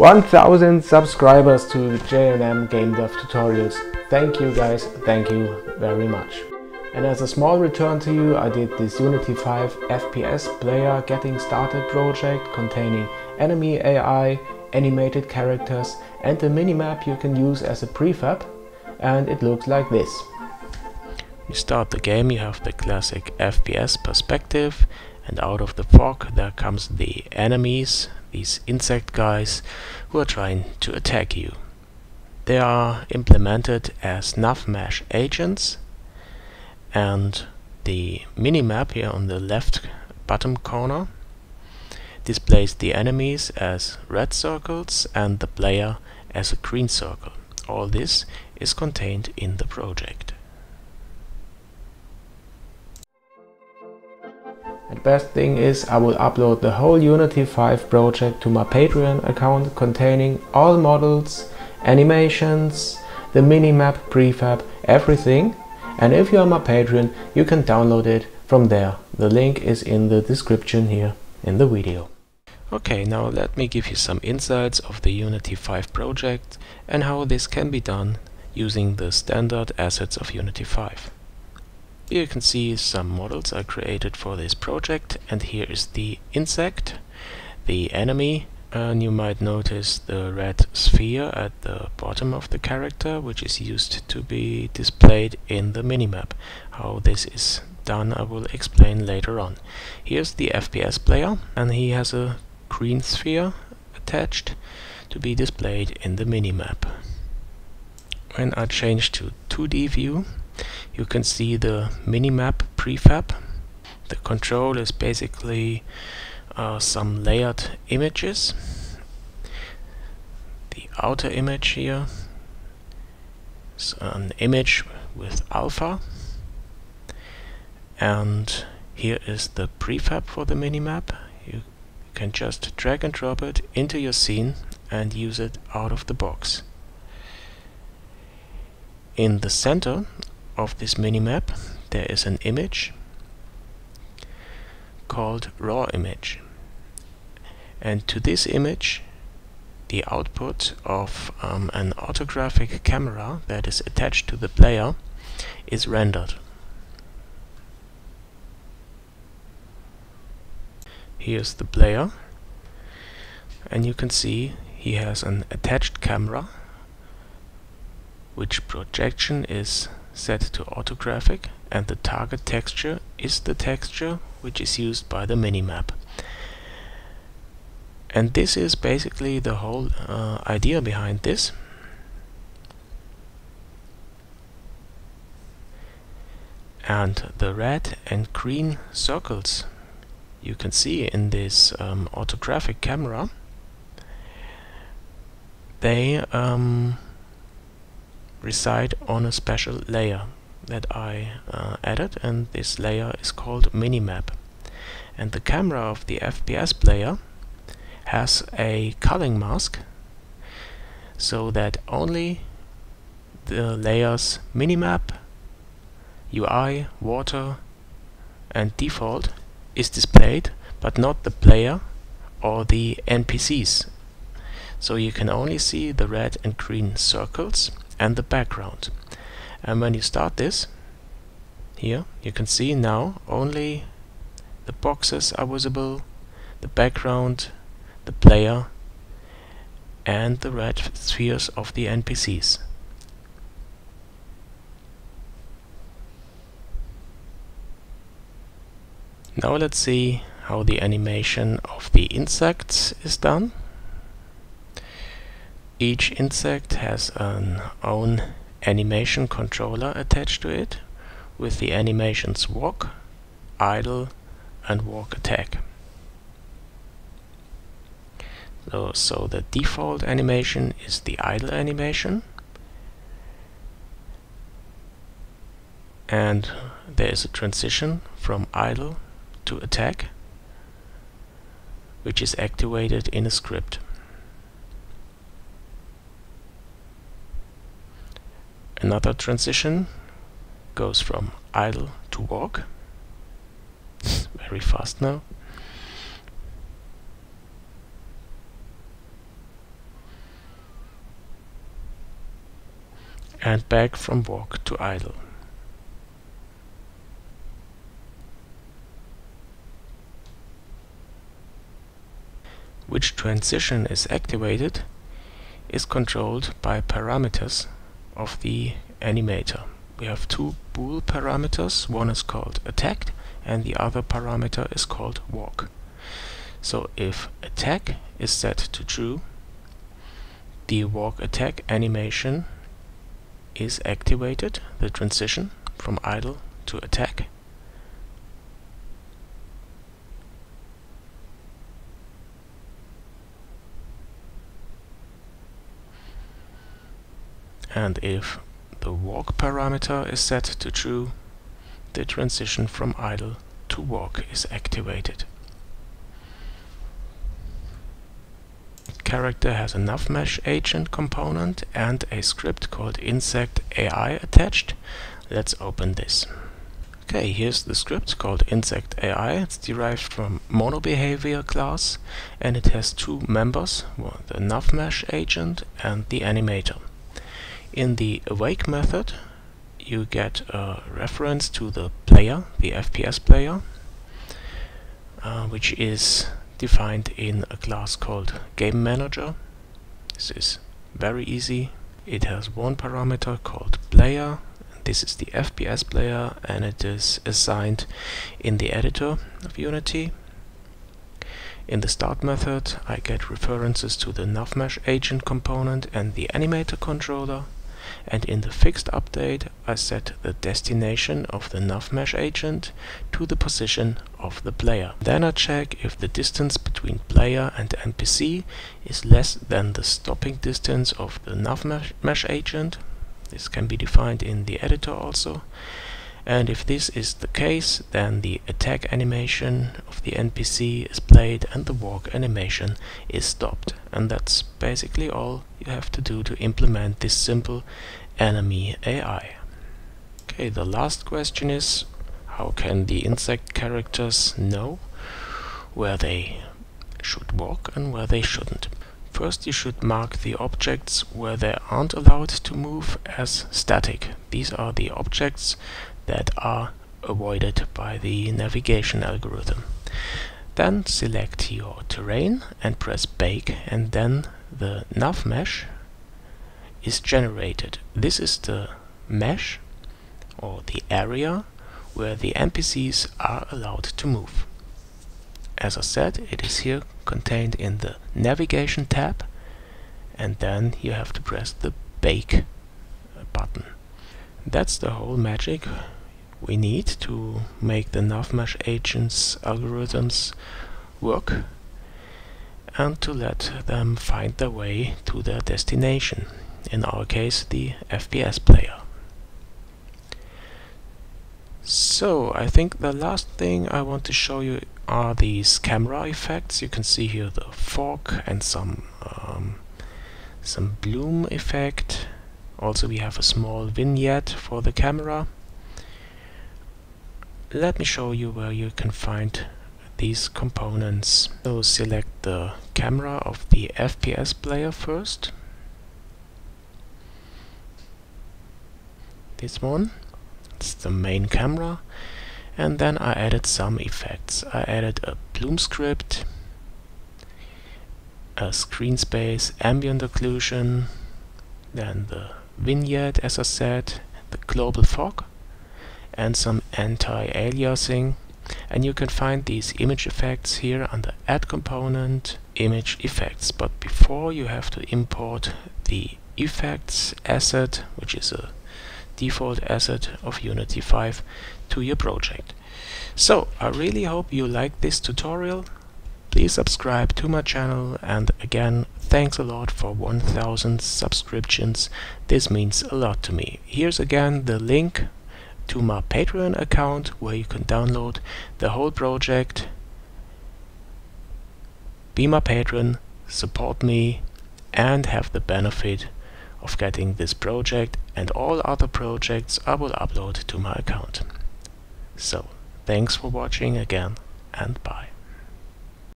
1,000 subscribers to J&M Game Dev Tutorials. Thank you guys, thank you very much. And as a small return to you, I did this Unity 5 FPS player getting started project containing enemy AI, animated characters and a minimap you can use as a prefab, and it looks like this. You start the game, you have the classic FPS perspective, and out of the fog there comes the enemies, these insect guys who are trying to attack you. They are implemented as nav mesh agents, and the minimap here on the left bottom corner displays the enemies as red circles and the player as a green circle. All this is contained in the project. The best thing is I will upload the whole Unity 5 project to my Patreon account containing all models, animations, the minimap, prefab, everything. And if you are my Patreon, you can download it from there. The link is in the description here in the video. Okay, now let me give you some insights of the Unity 5 project and how this can be done using the standard assets of Unity 5. Here you can see some models I created for this project, and here is the insect, the enemy, and you might notice the red sphere at the bottom of the character, which is used to be displayed in the minimap. How this is done I will explain later on. Here's the FPS player, and he has a green sphere attached to be displayed in the minimap. When I change to 2D view, you can see the minimap prefab. The control is basically some layered images. The outer image here is an image with alpha, and here is the prefab for the minimap. You can just drag and drop it into your scene and use it out of the box. In the center of this minimap there is an image called raw image, and to this image the output of an orthographic camera that is attached to the player is rendered. Here's the player, and you can see he has an attached camera which projection is set to orthographic, and the target texture is the texture which is used by the minimap. And this is basically the whole idea behind this. And the red and green circles you can see in this orthographic camera, they reside on a special layer that I added, and this layer is called minimap. And the camera of the FPS player has a culling mask, so that only the layers minimap, UI, water and default is displayed, but not the player or the NPCs. So you can only see the red and green circles and the background. And when you start this, here you can see now only the boxes are visible, the background, the player and the red spheres of the NPCs. Now let's see how the animation of the insects is done. Each insect has an own animation controller attached to it, with the animations walk, idle and walk attack. So the default animation is the idle animation, and there is a transition from idle to attack, which is activated in a script. Another transition goes from idle to walk. Very fast now. and back from walk to idle. Which transition is activated is controlled by parameters of the animator. We have two bool parameters, one is called attack and the other parameter is called walk. So if attack is set to true, the walk attack animation is activated, the transition from idle to attack. And if the walk parameter is set to true, the transition from idle to walk is activated. Character has a NavMesh agent component and a script called Insect AI attached. Let's open this. Okay, here's the script called Insect AI. It's derived from MonoBehavior class and it has two members, the NavMesh agent and the animator. In the awake method you get a reference to the player, the FPS player, which is defined in a class called Game Manager. This is very easy. It has one parameter called player. This is the FPS player and it is assigned in the editor of Unity. In the start method I get references to the NavMesh agent component and the animator controller. And in the fixed update I set the destination of the NavMesh agent to the position of the player. Then I check if the distance between player and NPC is less than the stopping distance of the NavMesh agent. This can be defined in the editor also. And if this is the case, then the attack animation of the NPC is played and the walk animation is stopped. And that's basically all you have to do to implement this simple enemy AI. Okay, the last question is, how can the insect characters know where they should walk and where they shouldn't? First you should mark the objects where they aren't allowed to move as static. These are the objects that are avoided by the navigation algorithm. Then select your terrain and press bake, and then the NavMesh is generated. This is the mesh or the area where the NPCs are allowed to move. As I said, it is here contained in the navigation tab, and then you have to press the bake button. That's the whole magic we need to make the NavMesh agents algorithms work and to let them find their way to their destination, in our case the FPS player. So I think the last thing I want to show you are these camera effects. You can see here the fog and some bloom effect. Also we have a small vignette for the camera. Let me show you where you can find these components. So select the camera of the FPS player first. This one. It's the main camera. And then I added some effects. I added a bloom script, a screen space, ambient occlusion, then the vignette, as I said, the global fog, and some anti-aliasing. And you can find these image effects here under Add Component, Image Effects. But before you have to import the effects asset, which is a default asset of Unity 5, to your project. So I really hope you liked this tutorial. Please subscribe to my channel, and again, thanks a lot for 1000 subscriptions. This means a lot to me. Here's again the link to my Patreon account where you can download the whole project. Be my patron, support me, and have the benefit of getting this project and all other projects I will upload to my account. So, thanks for watching again, and bye.